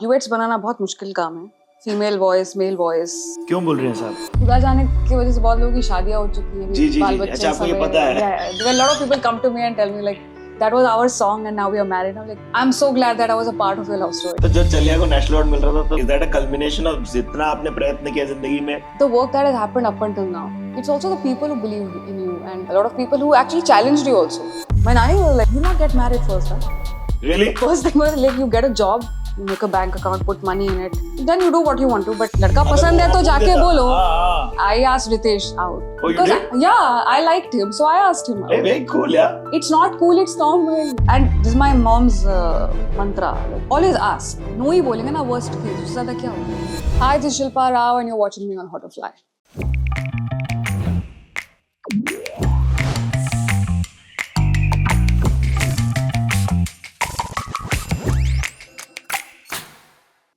Duets बनाना बहुत मुश्किल काम है। Female voice, male voice. क्यों बोल रहे हैं साहब? खुदा जाने की वजह से बहुत लोगों की शादियां हो चुकी हैं, जी जी बाल जी, बच्चे अच्छा आपको सब ये पता है? Yeah, a lot of people come to me and tell me like that was our song and now we are married. I'm like, I'm so glad that I was a part of your love story. तो जब चलिया को national award मिल रहा था तो is that a culmination of जितना आपने प्रयत्न किया जिंदगी में? The work that has happened up until now. It's also the people who believed in you and a lot of people who actually challenged you also. My nanny was like, you not get married first, huh? Really? First thing was like you get a job, you make a bank account, put money in it, then you do what you want to. But लड़का पसंद है तो जाके बोलो. I asked Ritesh out. Oh, you because did? yeah, I liked him, so I asked him out. Hey, very cool, yeah. It's not cool, it's normal. And this is my mom's mantra. Like, always ask. No ही बोलेंगे ना worst case. उससे ज़्यादा क्या होगा? Hi, this is Shilpa Rao and you're watching me on How to Fly.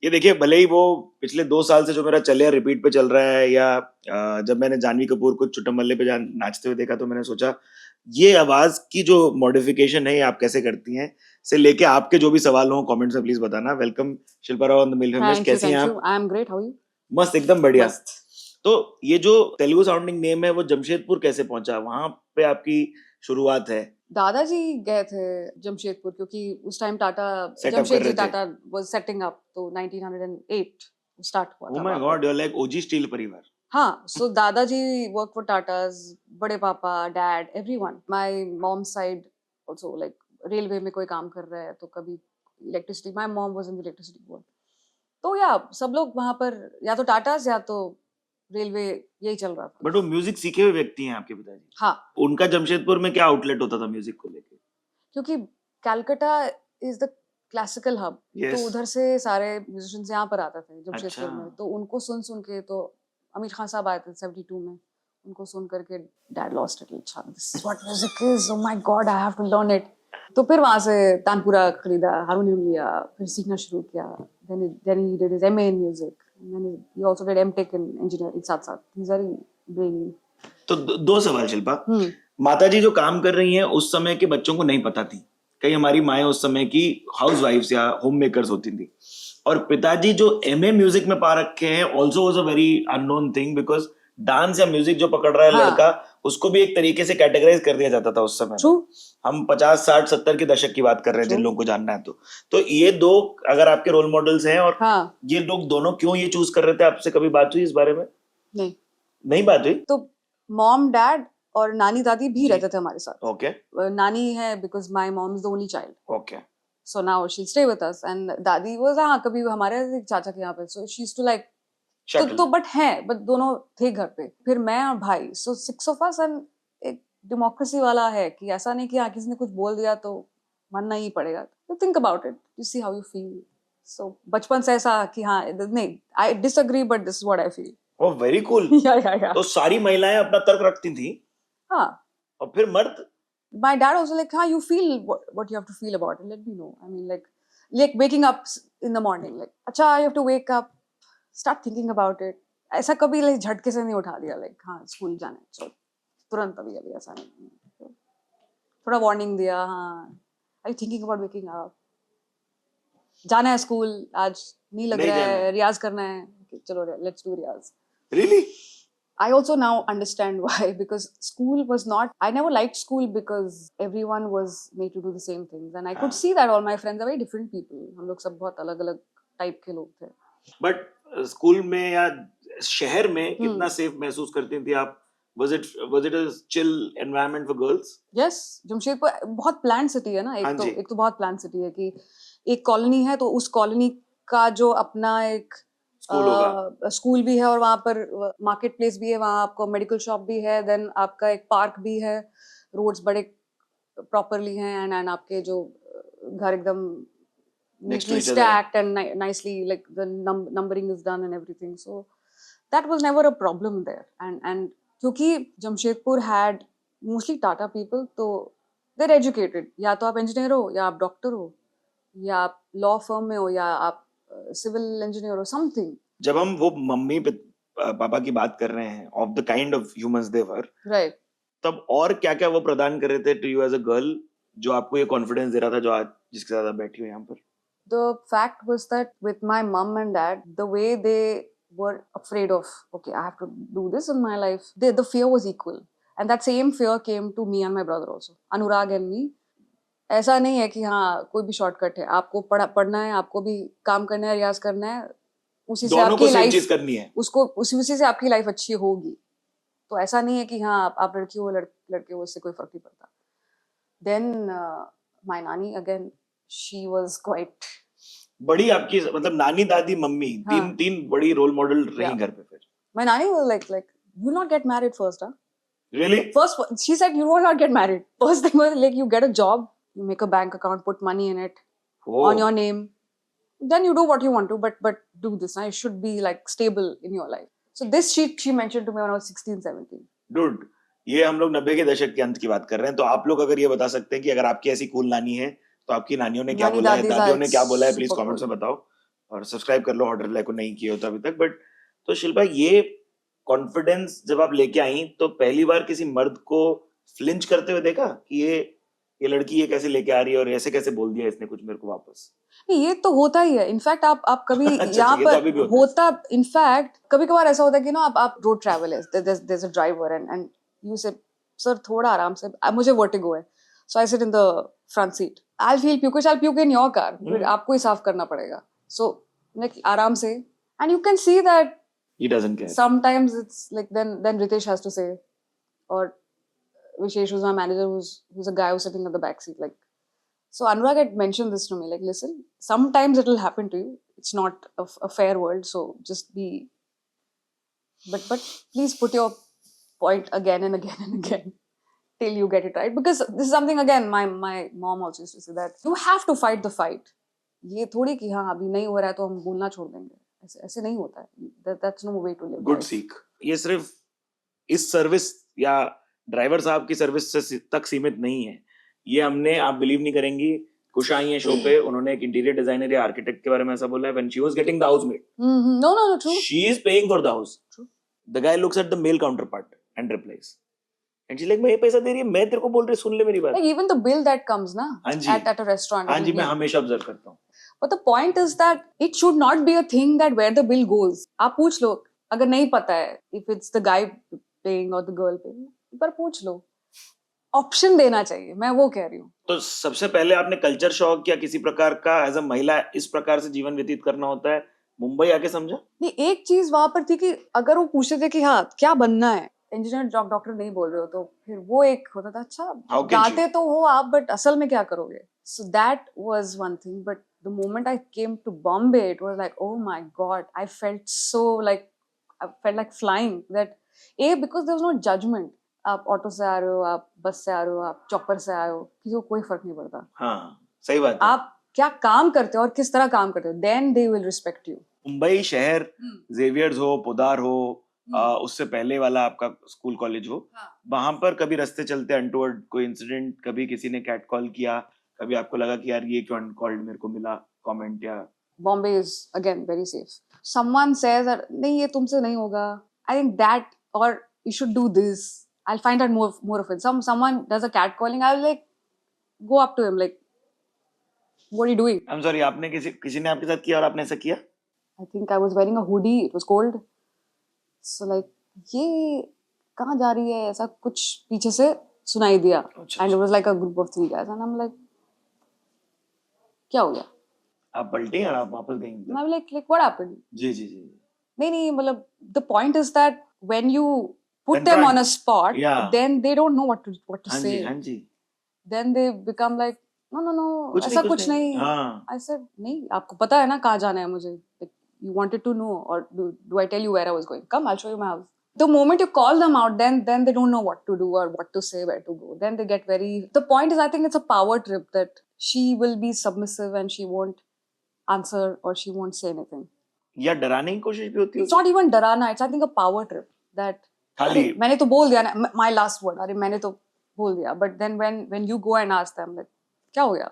ये देखिए, भले ही वो पिछले 2 साल से जो मेरा चलिया रिपीट पे चल रहा है या जब मैंने जानवी कपूर को चुट्टम मल्ले पे नाचते हुए देखा तो मैंने सोचा ये आवाज की जो मॉडिफिकेशन है ये आप कैसे करती हैं, से लेके आपके जो भी सवाल हो कमेंट्स में प्लीज बताना। Welcome Shilpa Rao on the mill famous, कैसी हैं आप? I am great. How are you? मस्त, एकदम बढ़िया। मस्त। तो ये जो तेलुगु साउंडिंग नेम है वो जमशेदपुर कैसे पहुंचा? वहां पे आपकी शुरुआत है? दादाजी गए थे जमशेदपुर क्योंकि उस time Tata Set up Jamshedji कर रहे थे। टाटा वाज सेटिंग अप, तो 1908 स्टार्ट हुआ ओह था माय वहाँ गॉड, पे। You are like OG steel परिवार। हाँ, सो दादाजी वर्क फॉर टाटाज, बड़े पापा, dad, everyone. My mom side also like railway में कोई काम कर रहा है तो कभी electricity, my mom was in the electricity board. तो या सब लोग वहां पर या तो टाटाज या तो रेलवे, यही चल रहा था। बट वो म्यूजिक सीखे हुए व्यक्ति हैं आपके पिताजी। हाँ, उनका जमशेदपुर में क्या आउटलेट होता था म्यूजिक को लेके? क्योंकि Calcutta is the classical hub, तो Yes. उधर से सारे म्यूजिशियंस यहाँ पर आते थे जमशेदपुर अच्छा। में। तो उनको सुन के तो आमिर खान साहब आए थे 72 में, उनको सुन करके डैड लॉस्ट इट। अच्छा, this is what music is, oh my god, I have to learn it. तो फिर वहां से तानपुरा खरीदा, हारमोनियम लिया, फिर सीखना शुरू किया। then he did his MA in music and then he also did MTech in engineering साथ साथ। he's very brainy। तो दो सवाल शिल्पा। माताजी जो काम कर रही हैं उस समय के बच्चों को नहीं पता थी, कई हमारी माएं उस समय की हाउस वाइफ्स या होम मेकर्स होती थी, और पिताजी जो MA म्यूजिक में पा रखे हैं also was a very unknown thing, because dance या म्यूजिक जो पकड़ रहा है हाँ। लड़का उसको भी एक तरीके से कैटेगराइज कर दिया जाता था उस समय। True। हम 50 60 70 के दशक की बात कर रहे हैं जिन लोगों को जानना है। तो ये दो अगर आपके रोल मॉडल्स हैं, और हाँ। ये लोग दोनों क्यों ये चूज कर रहे थे, आपसे कभी बात हुई इस बारे में? नहीं बात हुई? तो मॉम डैड और नानी दादी भी रहते थे हमारे साथ। ओके नानी है because my mom is the only child, okay. So now she stay with us. And दादी वाज हाँ कभी हमारे चाचा के यहाँ पे, so she used to like तो बट दोनों थे घर पे। फिर मैं और भाई, सो 6 ऑफ अस। एंड एक डेमोक्रेसी वाला है कि ऐसा नहीं कि हाँ किसी ने कुछ बोल दिया तो मानना ही पड़ेगा। तो think about it, you see how you feel. So बचपन से ऐसा कि हाँ नहीं, I disagree but this is what I feel. Oh very cool. या तो सारी महिलाएं अपना तर्क रखती थी, हाँ। और फिर मर्द? My dad also like, हाँ, you feel what you have to feel about it. Let me know. I mean, like waking up in the morning, like, अच्छा, you have to wake up, start thinking about it. ऐसा कभी like झटके से नहीं उठा दिया, like, हाँ, school जाना है, चलो, तुरंत अभी ऐसा नहीं। थोड़ा वार्निंग दिया, हाँ, are you thinking about waking up? जाना है स्कूल, आज नहीं लग रहा है, रियाज करना है, चलो, let's do Riyaz. Really? I also now understand why, because school was not, I never liked school because everyone was made to do the same things and I could see that all my friends are very different people. हम लोग सब बहुत अलग-अलग type के लोग थे। But school में या शहर में कितना सेफ महसूस करती थी आप? Was it a chill environment for girls? Yes, Jamshedpur बहुत प्लान सिटी है ना। एक तो बहुत प्लान सिटी है कि एक कॉलोनी है तो उस कॉलोनी का जो अपना एक स्कूल भी है और वहाँ पर मार्केट प्लेस भी है, वहाँ आपको मेडिकल शॉप भी है, देन आपका एक पार्क भी है, रोड्स बड़े प्रॉपरली हैं, एंड आपके जो घर एकदम neatly stacked and nicely, like the numbering is done and everything, so that was never a problem there. And क्योंकि Jamshedpur had mostly Tata people, तो they're educated, या तो आप इंजीनियर हो या आप डॉक्टर हो या आप लॉ फर्म में हो या आप सिविल इंजीनियर हो, समथिंग। जब हम वो मम्मी पापा की बात कर रहे हैं, of the kind of humans they were, right, तब और क्या क्या वो प्रदान कर रहे थे to you as a girl जो आपको ये कॉन्फिडेंस दे रहा था जो आज जिसके साथ आप बैठी हो यहाँ पर? The fact was that with my mom and dad, the way they were afraid of, okay, I have to do this in my life, the fear was equal. And that same fear came to me and my brother also, Anurag and me. ऐसा नहीं है कि हाँ कोई भी shortcut है, आपको पढ़ना है, आपको भी काम करना है, रियाज करना है, उसी से आपकी लाइफ करनी है, उसको उसी से आपकी लाइफ अच्छी होगी. तो ऐसा नहीं है कि हाँ आप लड़की हो लड़के हो, उससे कोई फर्क नहीं पड़ता. Then my nani again, she was quite बड़ी आपकी मतलब नानी दादी मम्मी तीन बड़ी रोल मॉडल रही घर पे. फिर my nani was like you not get married first, huh? Really? First she said you will not get married. First thing was like you get a job, you make a bank account, put money in it on your name, then you do what you want to, but do this. You should be like stable in your life. So this she mentioned to me when I was 16, 17. Dude, ये हम लोग 90 के दशक के अंत की बात कर रहे हैं. तो आप लोग अगर ये बता सकते हैं कि अगर आपकी ऐसी कूल नानी है तो आपकी नानियों ने क्या बोला है, दादियों ने क्या बोला है, प्लीज कमेंट्स में बताओ. और सब्सक्राइब कर लो हॉट रिप्लाई को, नहीं किया होता अभी तक. बट तो शिल्पा, ये कॉन्फिडेंस जब आप लेके आई तो पहली बार किसी मर्द को फ्लिंच करते हुए देखा कि ये लड़की ये कैसे लेके आ रही है और ऐसे कैसे बोल दिया इसने कुछ मेरे को वापस? नहीं, ये तो होता ही है. इनफैक्ट आप कभी यहाँ पर तो होता, इनफैक्ट कभी कभार ऐसा होता है कि ना आप रोड ट्रैवल है, there is a driver and you say sir थोड़ा आराम से, मुझे वर्टिगो है, so I sit in the front seat, I feel pukish, I puke in your car, फिर आपको ही साफ करना पड़ेगा. सो लाइक आराम से, and you can see that he doesn't care. Sometimes it's like then Ritesh has to say, or Vishesh, who's my manager, who's a guy who's sitting at the back seat, like. So Anurag had mentioned this to me, like, listen, sometimes it will happen to you. It's not a fair world, so just be. But please put your point again and again and again till you get it right. Because this is something, again, my mom also used to say that you have to fight the fight. ये थोड़ी कि हाँ अभी नहीं हो रहा है तो हम बोलना छोड़ देंगे, ऐसे नहीं होता है. That's no way to live. Good सीख. ये सिर्फ इस सर्विस या ड्राइवर साहब की सर्विस से तक सीमित नहीं है. ये हमने, आप बिलीव नहीं करेंगी, कुछ आई है शो पे, उन्होंने एक इंटीरियर डिजाइनर या आर्किटेक्ट के बारे में ऐसा बोला है, when she was getting the housemaid, no, true, she is paying for the house. True. The guy looks at the male counterpart and replies, and she's like, मैं ये पैसा दे रही है, मैं तेरे को बोल रही, सुन ले मेरी बात. Like even the bill that comes ना at a restaurant. हाँ जी, मैं हमेशा ऑब्जर्व करता हूँ. But the point is that it should not be a thing that where the bill goes. आप पूछ लो, अगर नहीं पता है, if it's the guy paying or the girl paying, पर पूछ लो. ऑप्शन देना चाहिए, मैं वो कह रही हूँ. तो सबसे पहले आपने कल्चर शॉक या किसी प्रकार का एज अ महिला इस प्रकार से जीवन व्यतीत करना होता है, मुंबई आके समझा? नहीं, एक चीज वहां पर थी कि अगर वो पूछते थे कि हाँ क्या बनना है, इंजीनियर डॉक्टर नहीं बोल रहे हो, तो फिर वो एक होता था, अच्छा गाते तो हो आप, बट असल में क्या करोगे? So that was one thing. But the moment I came to Bombay, it was like, oh my God, I felt like flying. That because there was no judgment. आप ऑटो से आ रहे हो, आप बस से आ रहे हो, आप चॉपर से आए हो, किसी को कोई फर्क नहीं पड़ता. हाँ, सही बात है. आप क्या काम करते हो और किस तरह काम करते हो, then they will respect you. Mumbai शहर, जेवियर्स हो, पोदार हो, उससे पहले वाला आपका स्कूल कॉलेज हो, वहां पर कभी रास्ते चलते अनटोवर्ड कोई इंसिडेंट, कभी किसी ने कैट कॉल किया, कभी आपको लगा कि यार ये क्यों अनकॉल्ड मेरे को मिला कमेंट? या Bombay is again very safe. Someone says that नहीं ये तुमसे नहीं होगा, I think that, or you should do this, I'll find out more of it. Someone does a cat calling, I'll like go up to him like, what are you doing? I'm sorry, आपने किसी ने आपके साथ किया और आपने ऐसा किया? I think I was wearing a hoodie, it was cold, so like ये कहाँ जा रही है, ऐसा कुछ पीछे से सुनाई दिया. And it was like a group of 3 guys, and I'm like, क्या हो गया? आप पलटी और आप वापस गई? मैं like what happened? जी. नहीं मतलब the point is that when you put them on a spot, then they don't know what to say. हाँ जी. Then they become like, no, ऐसा कुछ नहीं. I said, नहीं, आपको पता है ना कहाँ जाना है मुझे? Like, you wanted to know, or do I tell you where I was going? Come, I'll show you my house. The moment you call them out, then they don't know what to do or what to say, where to go. Then they get very. The point is, I think it's a power trip that she will be submissive and she won't answer or she won't say anything. या डराने की कोशिश भी होती है? It's not even डराना. It's I think a power trip that. मैंने तो बोल दिया ना, my last word. अरे मैंने तो बोल दिया. But then when you go and ask them, like, क्या हो गया?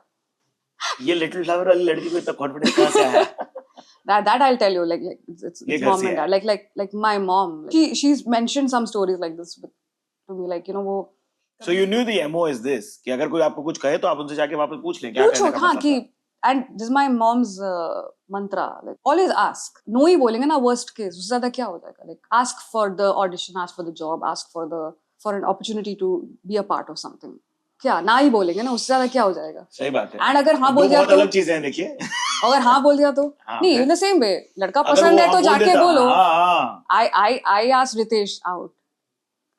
ये लिटिल फ्लावर वाली लड़की को इतना कॉन्फिडेंस कहाँ से आया? That I'll tell you, like it's mom and dad, like my mom, she's mentioned some stories like this to me, like, you know, वो. So you knew the MO is this, कि अगर कोई आपको कुछ कहे तो आप उनसे जाके वापस पूछ लें क्या कहने का मतलब? हाँ, कि and this is my mom's mantra, like always ask. No ही बोलेंगे ना, worst case उससे ज़्यादा क्या हो जाएगा? Like ask for the audition, ask for the job, ask for an opportunity to be a part of something. क्या ना ही बोलेंगे ना, उससे ज़्यादा क्या हो जाएगा? सही बात है। And अगर हाँ बोल दिया तो बहुत अलग चीजें हैं, देखिए। अगर हाँ बोल दिया तो नहीं, in the same way, लड़का पसंद है तो जाके बोलो। I asked Ritesh out.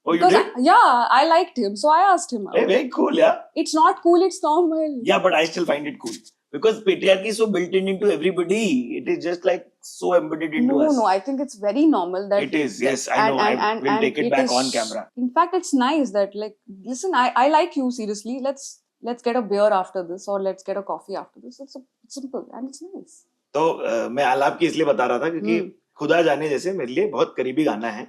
Oh, you because did? Yeah, I liked him, so I asked him out. Hey, very cool, yeah. It's not cool, it's normal. Yeah, but I still find it cool because patriarchy is so built into everybody. It is just like so embedded into us. No, I think it's very normal that it is. Yes, I know. I will take it back on camera. In fact, it's nice that, like, listen, I like you seriously. Let's get a beer after this, or let's get a coffee after this. It's simple and it's nice. तो मैं आलाप की इसलिए बता रहा था क्योंकि खुदा जाने जैसे मेरे लिए बहुत करीबी गाना है।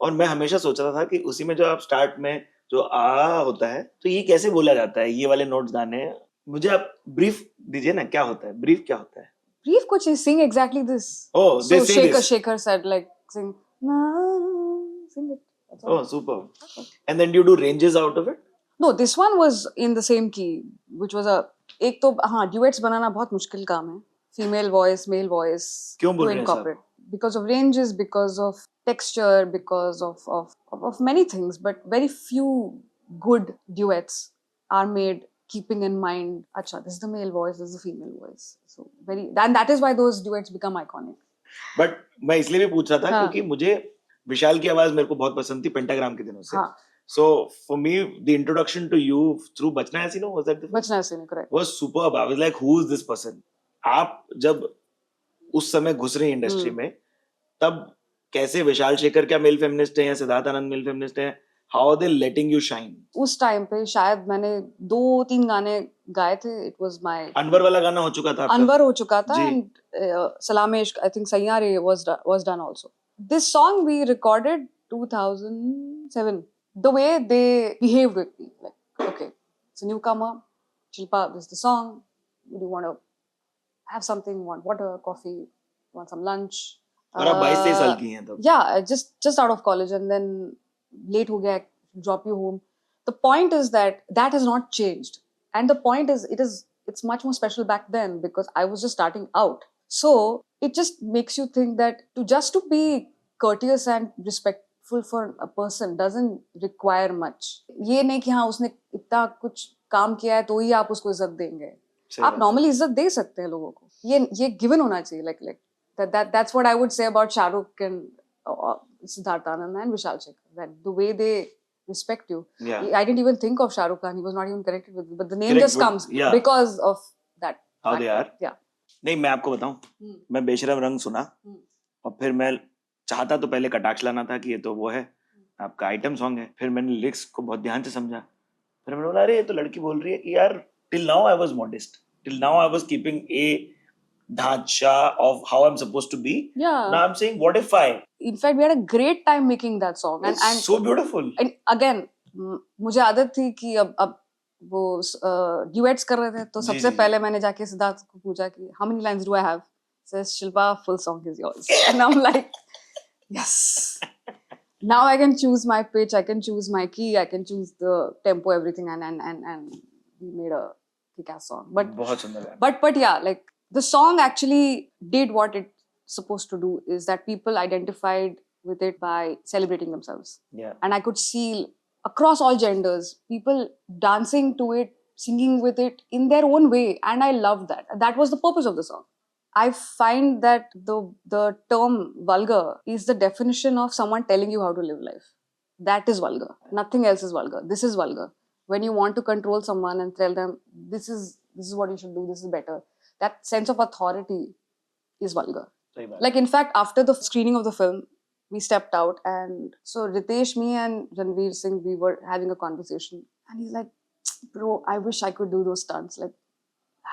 और मैं हमेशा सोच रहा था कि उसी में जो आप स्टार्ट में जो आ होता है तो ये कैसे बोला जाता है, ये वाले नोट्स गाने। मुझे आप ब्रीफ दीजिए ना, क्या होता है ब्रीफ, क्या होता है? Brief कुछ sing exactly this. Oh, they say this. Shaker said like sing it. Oh, super. And then do you do ranges out of it? No, this one was in the same key, which was एक तो हाँ duets बनाना बहुत मुश्किल काम है. Female voice, male voice. क्यों बोल रहे हैं साहब? Because of ranges, because of texture, because of many things, but very few good duets are made keeping in mind, acha, this is the male voice, this is the female voice. So that is why those duets become iconic. But मैं इसलिए भी पूछ रहा था क्योंकि मुझे विशाल की आवाज मेरे को बहुत पसंद थी पेंटाग्राम के दिनों से. So for me, the introduction to you through Bachna Hai Sino, was that the Bachna Hai Sino, correct? Was superb. I was like, who is this person? आप जब उस समय घुस रहे इंडस्ट्री में, तब कैसे विशाल शेखर क्या मेल फेमिनिस्ट है या सिद्धार्थ आनंद मेल फेमिनिस्ट है? How are they letting you shine? उस टाइम पे शायद मैंने 2-3 गाने गाए थे. It was my अनवर वाला गाना हो चुका था आपका? अनवर हो चुका था and सलामे इश्क, I think सैयारे was done also. This song we recorded 2007. The way they behaved with me, like, okay, it's a newcomer, Shilpa, this is the song. Do you want to have something? Want water, coffee? Want some lunch? और आप 22-23 साल की हैं तब? Yeah, just out of college and then late हो गया, drop you home. The point is that has not changed, and the point is it's much more special back then because I was just starting out. So it just makes you think that to be courteous and respectful for a person doesn't require much. ये नहीं कि हाँ उसने इतना कुछ काम किया है तो ही आप उसको इज्जत देंगे. आप normally इज्जत दे सकते हैं लोगों को. ये given होना चाहिए, like that's what I would say about Shahrukh and Siddharth Anand and Vishal Shekhar, that the way they respect you. Yeah. I didn't even think of Shahrukh Khan. He was not even connected with me, but the name just comes because of that. How they are? Yeah. नहीं, मैं आपको बताऊं, मैं बेशरम रंग सुना और फिर मैं चाहता तो पहले कटाक्ष लाना था कि ये तो वो है आपका आइटम सॉन्ग है. फिर मैंने लिरिक्स को बहुत ध्यान से समझा. फिर मैंने बोला अरे ये तो लड़की बोल रही है कि यार till now I was modest, till now I was keeping a ढांचा of how I'm supposed to be. Yeah. Now I'm saying, what if I? In fact, we had a great time making that song. And so beautiful. And again, मुझे आदत थी कि अब वो duets कर रहे थे तो सबसे पहले मैंने जाके सिद्धार्थ को पूछा कि how many lines do I have? Says Shilpa, full song is yours. And I'm like, yes. Now I can choose my pitch, I can choose my key, I can choose the tempo, everything, and we made a kick-ass song. But बहुत सुंदर है. But yeah, like the song actually did what it's supposed to do, is that people identified with it by celebrating themselves. Yeah. And I could see across all genders, people dancing to it, singing with it in their own way. And I loved that. That was the purpose of the song. I find that the term vulgar is the definition of someone telling you how to live life. That is vulgar. Nothing else is vulgar. This is vulgar. When you want to control someone and tell them, this is what you should do, this is better. That sense of authority is vulgar. Like, in fact, after the screening of the film, we stepped out, and so Ritesh, me and Ranveer Singh, we were having a conversation, and he's like, bro, I wish I could do those stunts. Like,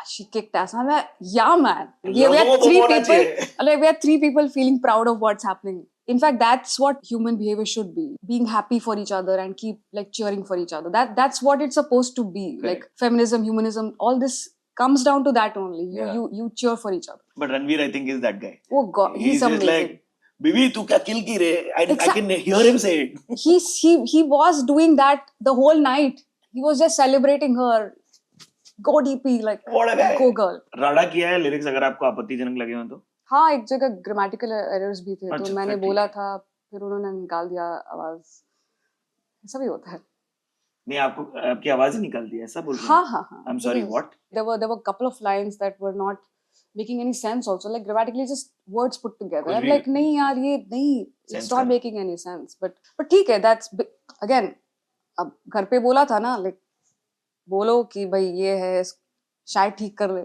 she kicked ass. I'm like, yeah, man. We had 3 people feeling proud of what's happening. In fact, that's what human behavior should be. Being happy for each other and keep like cheering for each other. That's what it's supposed to be. Correct. Like feminism, humanism, all this comes down to that only. You cheer for each other. But Ranveer, I think, is that guy. Oh God, he's amazing. Just like, Bibi, tu kya kill ki re? I can hear him say it. He was doing that the whole night. He was just celebrating her. go DP, like What a guy. go girl. राडा किया है lyrics अगर आपको आपत्तिजनक लगे हो तो? हाँ, एक जगह ग्रामेटिकल एरर्स भी थे, तो मैंने फिर बोला था, फिर उन्होंने निकाल दिया आवाज। ऐसा भी होता है। नहीं, आपको आपकी आवाज ही निकलती है, ऐसा बोल रहे हाँ, हाँ, हाँ। I'm sorry, what? There were couple of lines that were not making any sense also, like grammatically just words put together. I'm like, नहीं यार, ये नहीं, it's not making any sense. But ठीक है, that's again, अब घर पे बोला था ना, like बोलो कि भाई ये है, शायद ठीक कर ले,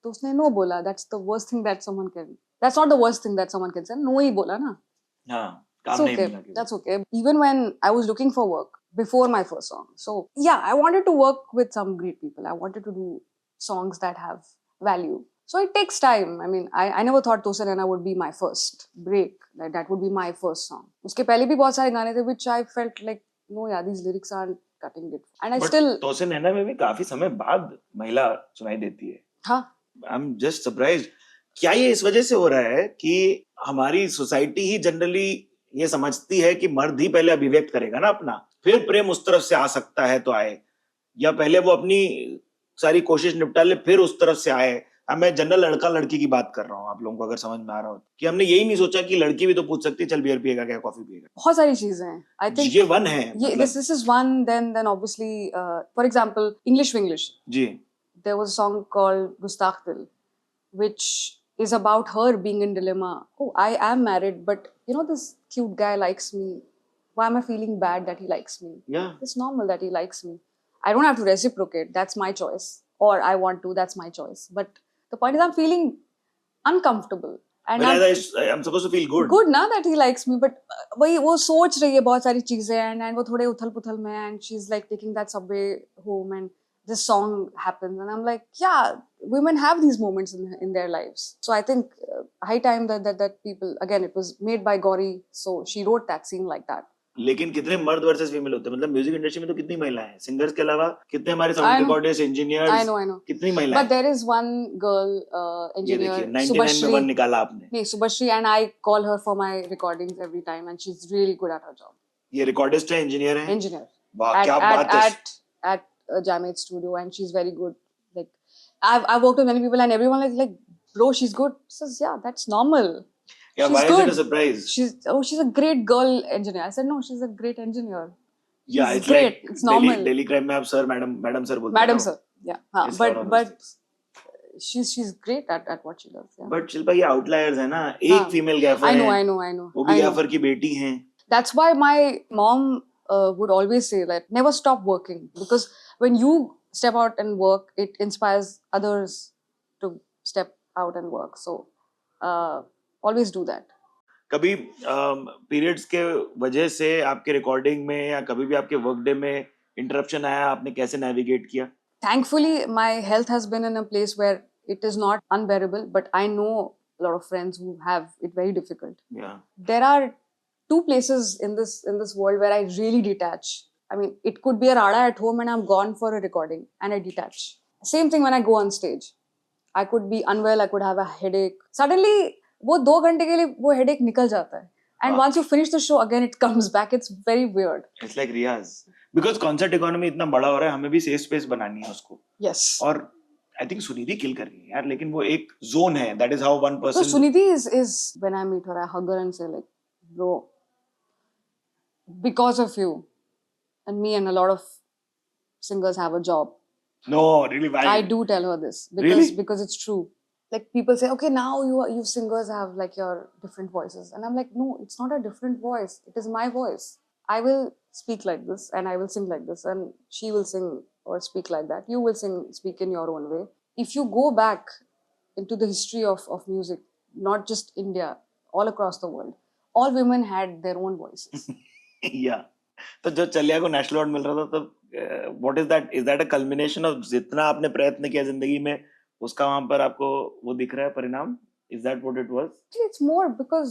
तो उसने नो बोला. That's the worst thing that someone can. That's not the worst thing that someone can say. No ही बोला ना. हाँ, काम It's नहीं okay. मिला। That's okay. Even when I was looking for work before my first song, so yeah, I wanted to work with some great people. I wanted to do songs that have value. So it takes time. I mean, I never thought Tosin Naina would be my first break. That would be my first song. उसके पहले भी बहुत सारे गाने थे which I felt like no, yeah, these lyrics aren't cutting it. And I still. Tosin Naina में भी काफी समय बाद महिला सुनाई देती है. हाँ. I'm just surprised. क्या ये इस वजह से हो रहा है कि हमारी सोसाइटी ही जनरली ये समझती है कि मर्द ही पहले अभिव्यक्त करेगा ना अपना, फिर प्रेम उस तरफ से आ सकता है तो आए, या पहले वो अपनी सारी कोशिश निपटा ले फिर उस तरफ से आए. अब मैं जनरल लड़का लड़की की बात कर रहा हूँ, आप लोगों को अगर समझ में आ रहा हो, कि हमने यही नहीं सोचा कि लड़की भी तो पूछ सकती है चल बियर पिएगा क्या, कॉफी पिएगा. बहुत सारी चीजें हैं. I think ये वन है. this is one. Then obviously, for example, English Winglish. जी. There was a song called Gustakh Dil, which is about her being in dilemma. Oh, I am married, but you know this cute guy likes me. Why am I feeling bad that he likes me? Yeah. It's normal that he likes me. I don't have to reciprocate. That's my choice. Or I want to. That's my choice. But the point is, I'm feeling uncomfortable. And I'm supposed to feel good. Good ना that he likes me, but वो सोच रही है बहुत सारी चीजें, and वो थोड़े उथल पुथल में, and she's like taking that subway home, and this song happens, and I'm like, yeah, women have these moments in their lives. So I think high time that people, again, it was made by Gauri, so she wrote that scene like that. लेकिन कितने मर्द versus female होते हैं, मतलब music industry में तो कितनी महिलाएं हैं, सिंगर्स के अलावा कितने हमारे sound recorders, engineers. I know. कितनी महिलाएं. But there is one girl engineer, ये देखिए 99 में वन निकाला आपने. नहीं, Subhashri, and I call her for my recordings every time, and she's really good at her job. ये रिकॉर्डिस्ट है, इंजीनियर है. Engineer. वाह, क्या बात है. At Jamid Studio, and she's very good. Like I've worked with many people, and everyone is like, bro, she's good. Says, yeah, that's normal. Yeah, she's why good. Is it a surprise? She's a great girl engineer. I said, no, she's a great engineer. Yeah, it's great. Like it's normal. Delhi crime में आप sir, madam sir बोलते हैं. Madam sir, yeah. But she's great at what she does. Yeah. But Shilpa ये outliers है ना, एक female gaffer I है. know. वो भी gaffer की बेटी हैं. That's why my mom would always say that never stop working, because when you step out and work, it inspires others to step out and work. So always do that. कभी periods के वजह से आपके recording में या कभी भी आपके वर्क डे में इंटरप्शन आया, आपने कैसे नेविगेट किया? Thankfully, my health has been in a place where it is not unbearable, but I know a lot of friends who have it very difficult. Yeah. There are two places in this world where I really detach. I mean, it could be a rada at home and I'm gone for a recording and I detach. Same thing when I go on stage. I could be unwell, I could have a headache. Suddenly, वो 2 घंटे के लिए वो headache निकल जाता है. And once you finish the show, again it comes back. It's very weird. It's like Riyaz. Because concert economy इतना बड़ा हो रहा है, हमें भी safe space बनानी है उसको. Yes. और I think सुनिधि kill कर रही है यार, लेकिन वो एक zone है. That is how one person. So Sunidhi is when I meet her, I hug her and say like, bro, because of you and me and a lot of singers have a job. No, really, why? I do tell her this because it's true. Like people say, okay, now you singers have like your different voices, and I'm like, no, it's not a different voice. It is my voice. I will speak like this and I will sing like this, and she will sing or speak like that. You will speak in your own way. If you go back into the history of music, not just India, all across the world, all women had their own voices. Yeah. तो जब चलिया को national award मिल रहा था तब what is that a culmination of जितना आपने प्रयत्न किया जिंदगी में, उसका वहां पर आपको वो दिख रहा है परिणाम? Is that what it was? It's more because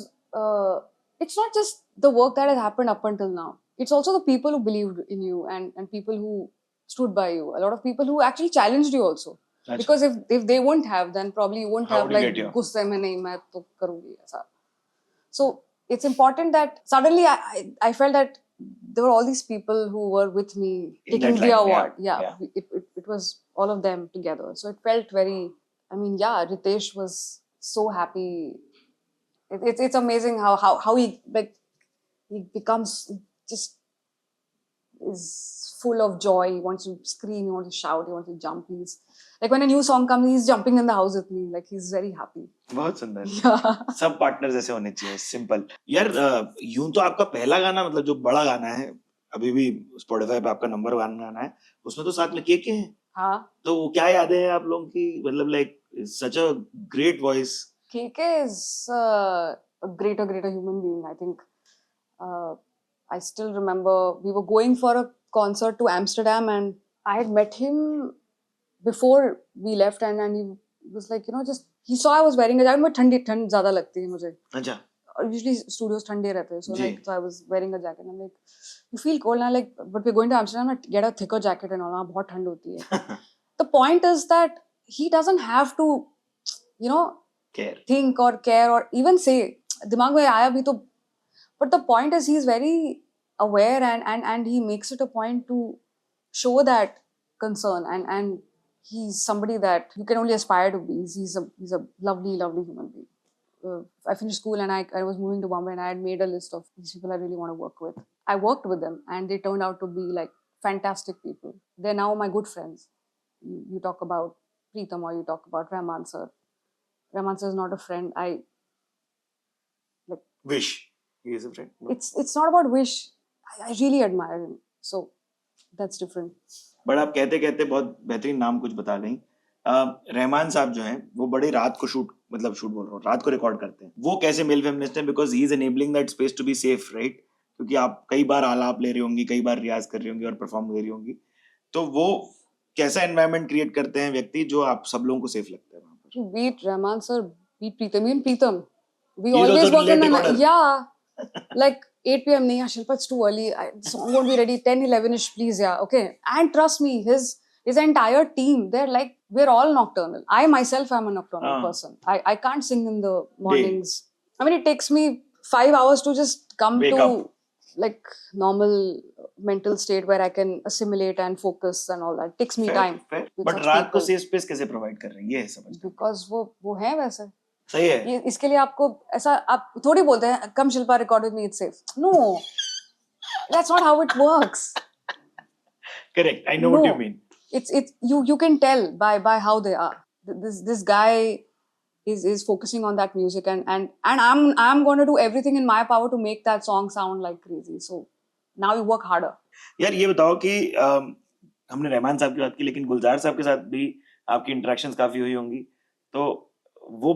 it's not just the work that has happened up until now. It's also the people who believed in you and people who stood by you. A lot of people who actually challenged you also. That's because if they wouldn't have, then probably you wouldn't have like गुस्से में नहीं मैं तो करूँगी ऐसा. So it's important that suddenly I felt that there were all these people who were with me In taking that the line, award. yeah, Yeah, it was all of them together. So it felt very. I mean, yeah, Ritesh was so happy. It's amazing how he like he becomes just is full of joy. He wants to scream, he wants to shout, he wants to jump. He's like when a new song comes, he's jumping in the house with me. Like he's very happy. बहुत सुंदर. Yeah. सब partners ऐसे होने चाहिए, simple. यार यूं तो आपका पहला गाना मतलब जो बड़ा गाना है, अभी भी स्पॉटिफाई पे आपका नंबर 1 गाना है, उसमें तो साथ में केके हैं. हाँ. तो क्या यादें हैं आप लोगों की, मतलब like such a great voice. KK is a greater human being. I think I still remember we were going for a concert to Amsterdam, and I had met him before we left, and he was like, just he saw I was wearing a jacket. मुझे ठंड ज़्यादा लगती है मुझे. अच्छा. Usually studios ठंडे रहते हैं, so ji. like so I was wearing a jacket. I'm like, you feel cold? And I'm like, but we're going to Amsterdam. I get a thicker jacket and all. वहाँ बहुत ठंड होती है. The point is that he doesn't have to, care, think or care or even say. दिमाग में आया भी तो. But the point is he's very aware and he makes it a point to show that concern and he's somebody that you can only aspire to be. He's a lovely human being. I finished school and I was moving to Bombay and I had made a list of these people I really want to work with. I worked with them and they turned out to be like fantastic people. They're now my good friends. You talk about Preetham or you talk about Rahman sir. Rahman sir is not a friend. I wish he is a friend. No. It's not about wish. I really admire him. So that's different. But आप कहते कहते बहुत बेहतरीन नाम कुछ बता गई. रहमान साहब जो हैं वो बड़े रात को शूट बोल रहा हूँ, रात को रिकॉर्ड करते हैं. वो कैसे मेल फेमिनिस्ट हैं? Because he is enabling that space to be safe, right? क्योंकि आप कई बार आलाप ले रही होंगी, कई बार रियाज कर रही होंगी और परफॉर्म कर रही होंगी, तो वो कैसा एनवायरनमेंट क्रिएट करते हैं व्यक्ति जो आप सब लोगों को सेफ लगता है वहां पर? Beat Rahman sir, beat Preetham. Even Preetham, we always work in the like 8 p.m. nahi, Shilpa, it's too early. The song won't be ready 10-11ish, please, yeah, okay. And trust me, his entire team, they're like, we're all nocturnal. I myself am a nocturnal person. I can't sing in the mornings. I mean, it takes me 5 hours to just come Wake to up. like normal mental state where I can assimilate and focus and all that. It takes me time. But रात को safe space कैसे provide कर रही है? ये समझ. Because वो है वैसे. सही है. ये इसके लिए आपको ऐसा आप थोड़ी बोलते हैं come Shilpa record with me it's safe. No, that's not how it works. Correct, I know what you mean. It's you can tell by how they are. This guy is focusing on that music and I'm going to do everything in my power to make that song sound like crazy. So now you work harder. यार ये बताओ कि हमने रहमान साहब की बात की, लेकिन गुलजार साहब के साथ भी आपकी इंटरेक्शंस काफी हुई होंगी, तो वो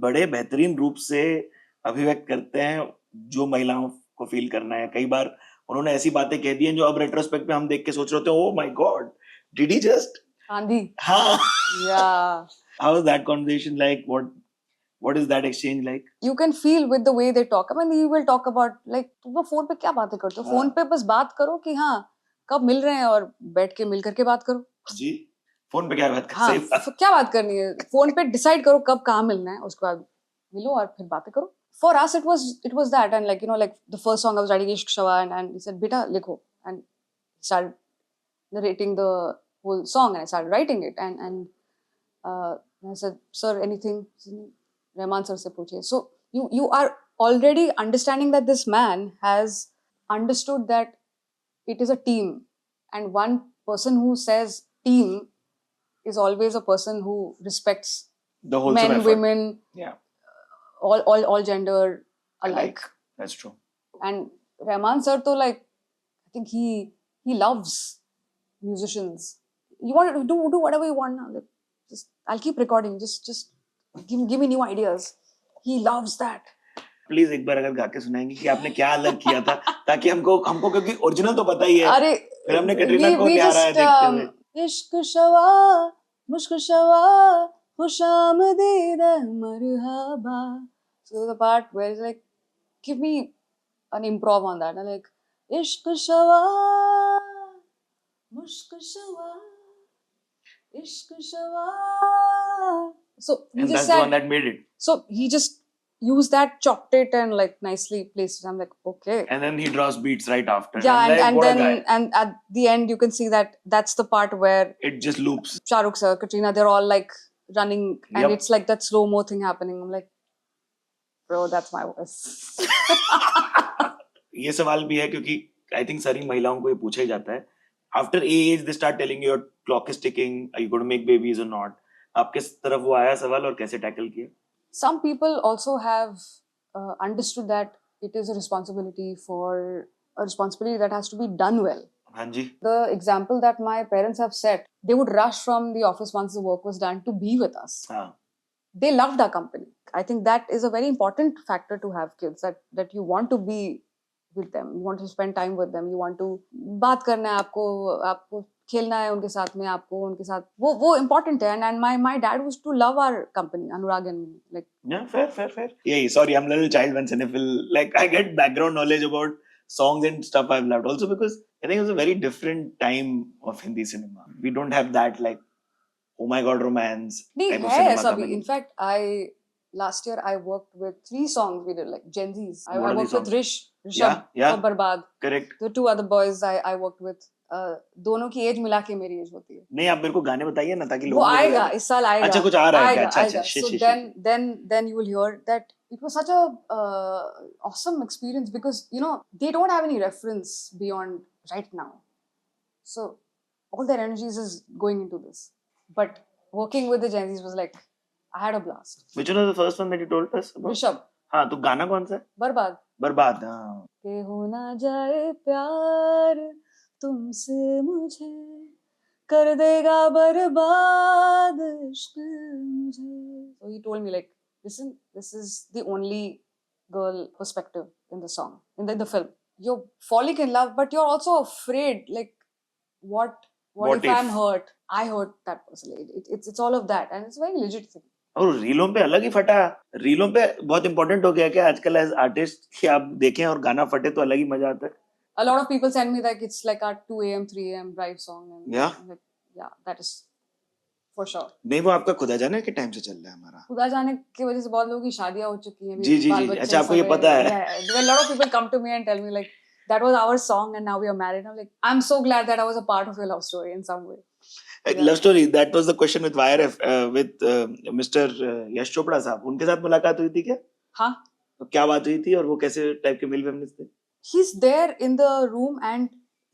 बड़े बेहतरीन रूप से अभिव्यक्त करते हैं जो महिलाओं को फील करना है. कई बार उन्होंने ऐसी बातें कह दी हैं जो अब रेट्रोस्पेक्ट में हम देख के सोच रहे होते हैं, ओह my God, did he just आंधी. हाँ. Yeah. How is that conversation like? What is that exchange like? You can feel with the way they talk. I mean, you will talk about like तुम phone पे क्या बातें करते हो? Phone पे बस बात करो कि हाँ कब मिल रहे हैं और बैठ के मिल करके बात करो. जी. फोन पे क्या बात कर? हाँ, क्या बात करनी है? फोन पे डिसाइड करो कब कहाँ मिलना है, उसके बाद मिलो और फिर बातें करो. For us, it was that, and like like the first song I was writing Ishq Shawa, and he said, "Beta, likho," and he started narrating the whole song, and I started writing it, and I said, "Sir, anything?" Rahman sir se puchiye. So you are already understanding that this man has understood that it is a team, and one person who says team is always a person who respects the whole men, effort. women, yeah, all gender alike. That's true. And Rahman sir, to like, I think he loves musicians. You want to do whatever you want now. Like, just I'll keep recording. Just give me new ideas. He loves that. Please एक बार अगर गा के सुनाएंगे कि आपने क्या अलग किया था, ताकि हमको क्योंकि ओरिजिनल तो पता ही है. अरे फिर हमने कटरीना को न्यारा है देखते हुए. इश्क शवा मुश्क शवा खुशामदीद मरहबा. So the part where it's like, give me an improv on that. Like, ishq shawa, mushk shawa, ishq shawa. So he and just that's said, the one that made it. So he just, used that, chopped it, and like nicely placed it. I'm like, okay. And then he draws beats right after. Yeah, I'm like, and what a then guy. and at the end you can see that that's the part where It just loops. Shah Rukh sir, Katrina, they're all like running, and Yep. it's like that slow mo thing happening. I'm like, bro, that's my voice. ये सवाल भी है क्योंकि I think सारी महिलाओं को ये पूछा ही जाता है. After age they start telling your clock is ticking, are you going to make babies or not. आपके तरफ वो आया सवाल और कैसे टैकल किया? Some people also have understood that it is a responsibility that has to be done well. हाँ जी. The example that my parents have set, they would rush from the office once the work was done to be with us. हाँ. They loved our company. I think that is a very important factor to have kids, that you want to be with them, you want to spend time with them, you want to बात करना है आपको खेलना है उनके साथ में, आपको उनके साथ वो important है. And my dad used to love our company, Anurag and me. Like, yeah, fair. Yeah, sorry, I'm a little child when cinephile. Like, I get background knowledge about songs and stuff I've loved also because I think it was a very different time of Hindi cinema. We don't have that like, oh my god, romance type of cinema coming. In fact, last year I worked with 3 songs we did, like Gen Z's. I worked with Rishabh for Barbad. Correct. The 2 other boys I worked with. दोनों की as मिला के मेरी as होती है. नहीं, आप मेरे को गाने बताइए ना ताकि वो आएगा इस साल आएगा. अच्छा, कुछ आ रहा है क्या? अच्छा. So then you will hear that it was such a awesome experience because they don't have any reference beyond right now, so all their energies is going into this. But working with the Gen Z's was like, I had a blast. Which one was the first one that you told us about? Rishabh. हाँ, तो गाना कौन सा है? बर्बाद. हाँ. के हो ना जाए प्यार तुमसे मुझे, कर देगा बर्बाद इश्क मुझे. So he told me like, listen, this is the only girl perspective in the song, in the film. You're falling in love, but you're also afraid, like, what if I'm hurt? I hurt that person. It's all of that, and it's a very legit thing. और रीलों पे अलग ही फटा. रीलों पे बहुत important हो गया क्या आजकल एज आर्टिस्ट कि आप देखें और गाना फटे तो अलग ही मजा आता है. A lot of people send me like it's like our 2 a.m. 3 a.m. drive song, and like, yeah, that is for sure. नहीं, वो आपका खुदा जाने के टाइम से चल रहा है हमारा. खुदा जाने की वजह से बहुत लोगों की शादियां हो चुकी हैं. जी. अच्छा, आपको ये पता है? Yeah, a lot of people come to me and tell me like, that was our song and now we are married. I'm like, I'm so glad that I was a part of your love story in some way. Love story, that was the question with YRF, with Mr. Yash Chopra साहब. उनके साथ मुलाकात हुई थी क्या? हाँ. तो क्या बात हुई थी और वो कैसे टाइप के मेल फेमिनिस्ट थे? He's there in the room and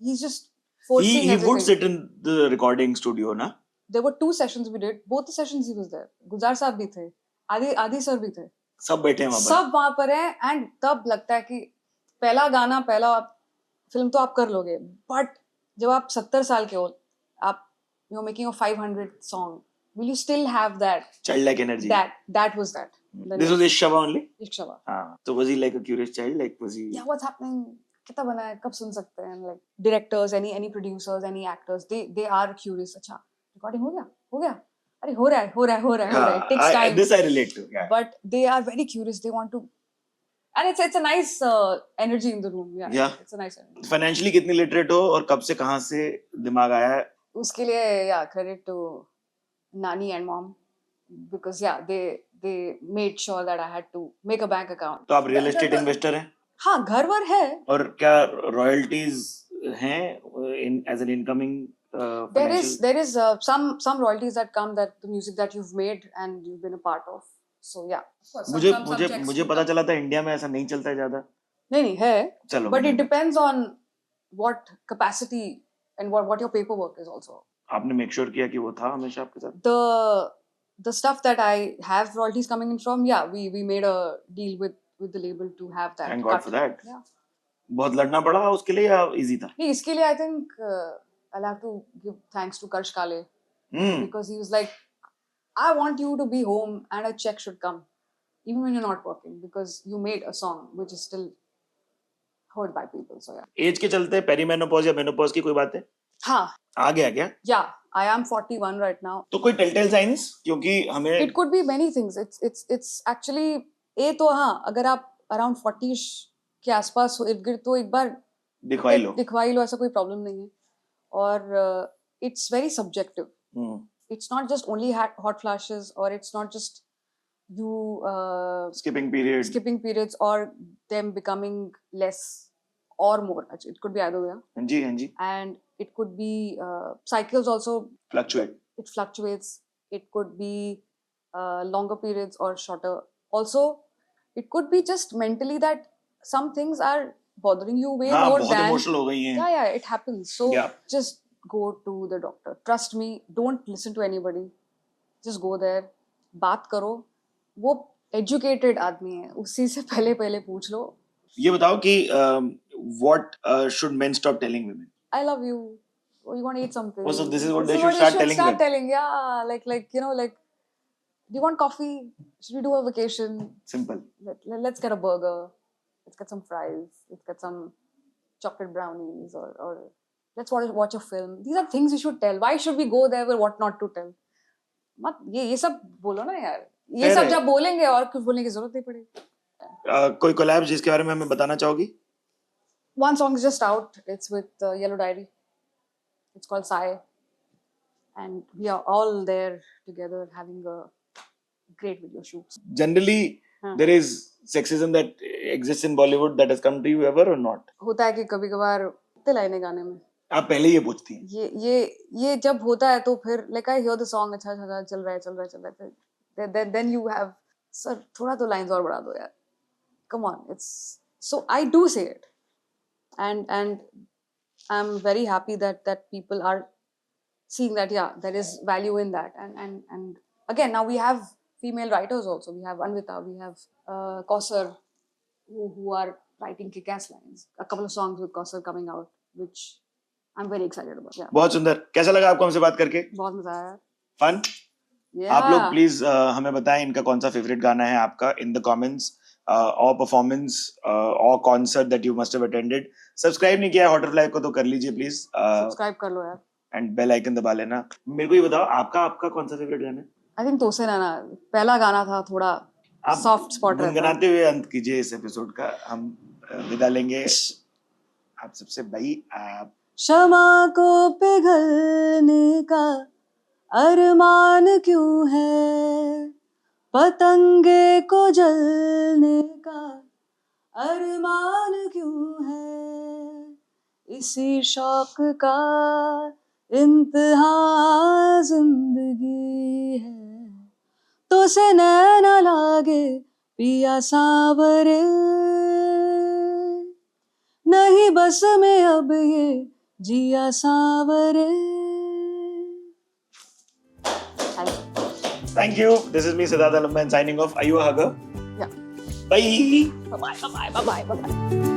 he's just forcing everything. He would sit in the recording studio, na? There were 2 sessions we did. Both the sessions he was there. Gulzar साहब भी थे, आदि sir भी थे. सब बैठे हैं वहाँ पर. सब वहाँ पर हैं. And तब लगता है कि पहला गाना, पहला फिल्म तो आप कर लोगे, but जब आप 70 साल के हो, आप you're making a 500 song, will you still have that childlike energy? That was that. This was Ishq Shaba only? Ishq Shaba. So was he like a curious child? Like, was he? Yeah, what's happening? कितना बना है? कब सुन सकते हैं? Like directors, any producers, any actors, they are curious. अच्छा, recording हो गया? अरे हो रहा है. It takes time. This I relate to. Yeah. But they are very curious. They want to, and it's a nice energy in the room. Yeah. It's a nice energy. Financially कितनी literate हो और कब से कहाँ से दिमाग आया है? उसके लिए credit to Nani and mom, because they made sure that I had to make a bank account. तो आप real estate investor हैं? हाँ, घर वर है. और क्या royalties हैं as an incoming? There is some royalties that come, that the music that you've made and you've been a part of. So yeah. मुझे पता चला था इंडिया में ऐसा नहीं चलता है ज्यादा. नहीं है. चलो. But it depends on what capacity and what your paperwork is also. आपने make sure किया कि वो था हमेशा आपके साथ? The stuff that I have royalties coming in from, we made a deal with the label to have that. Thank God for that. Yeah. बहुत लड़ना पड़ा उसके लिए या easy था? नहीं, इसके लिए I think I'll have to give thanks to Karsh Kale, because he was like, I want you to be home and a check should come even when you're not working, because you made a song which is still heard by people. So yeah. Age के चलते perimenopause या menopause की कोई बात है? हाँ. आ गया क्या? Yeah, I am 41 right now. तो कोई telltale signs? क्योंकि हमें It could be many things. It's actually तो हाँ, अगर आप around 40 के आसपास हो इर्द गिर्द तो एक बार दिखवाई लो, ऐसा कोई प्रॉब्लम नहीं है. और it's very subjective. It's not just only hot flashes, or it's not just you skipping periods or them becoming less or more. It could be either way. हाँ जी. And it could be cycles also fluctuate. It fluctuates. It could be longer periods or shorter. Also, it could be just mentally that some things are bothering you way more बहुत than emotional हो गई हैं. Yeah, it happens. So Yeah. just go to the doctor. Trust me. Don't listen to anybody. Just go there. बात करो. वो educated आदमी है. उसी से पहले पूछ लो. ये बताओ कि what should men stop telling women? I love you. Oh, you want to eat something? Oh, so this is what they should start telling them. Telling, yeah, like you know, like, do you want coffee? Should we do a vacation? Simple. Let's get a burger. Let's get some fries. Let's get some chocolate brownies, or let's watch a film. These are things you should tell. Why should we go there with what not to tell? मत ये सब बोलो ना यार. ये सब जब बोलेंगे और कुछ बोलने की जरूरत नहीं पड़ेगी. कोई कोलैब जिसके बारे में हमें बताना चाहोगी? One song is just out. It's with Yellow Diary. It's called Sai. And we are all there together having a great video shoot. Generally, there is sexism that exists in Bollywood that has come to you ever or not? होता है कि कभी-कभार दिल आने गाने में. आप पहले ये पूछती हैं. ये जब होता है तो फिर like I hear the song अच्छा चल रहा है. Then you have sir थोड़ा तो lines और बढ़ा दो यार. Come on, it's so I do say it. And I'm very happy that people are seeing that there is value in that. And again, now we have female writers also. We have Anvita, we have Kausar, who are writing kick-ass lines. A couple of songs with Kausar coming out, which I'm very excited about. Yeah. बहुत सुंदर. कैसा लगा आपको हमसे बात करके? बहुत मजा आया. Fun? Yeah. आप लोग प्लीज हमें बताएं इनका कौन सा फेवरेट गाना है आपका in the comments. Or performance or concert that you must have attended. Subscribe नहीं किया है Hotter Life को तो कर लीजिए please. Subscribe कर लो यार. And bell icon दबा लेना. मेरे को ये बताओ आपका कौन सा फेवरेट गाना है? I think तोसे नाना पहला गाना था थोड़ा soft spot रहता है. गुनगुनाते हुए अंत कीजिए इस एपिसोड का. हम विदा लेंगे आप सबसे भाई. आप क्षमा को पिघलने का अरमान क्यों है? पतंगे को जलने का अरमान क्यों है? इसी शौक का इंतहा जिंदगी है. तो से नैना लागे पिया सावरे, नहीं बस में अब ये जिया सावरे. Thank you. This is me, Siddharth Alamba, signing off. Are you a hugger? Yeah. Bye. Bye-bye.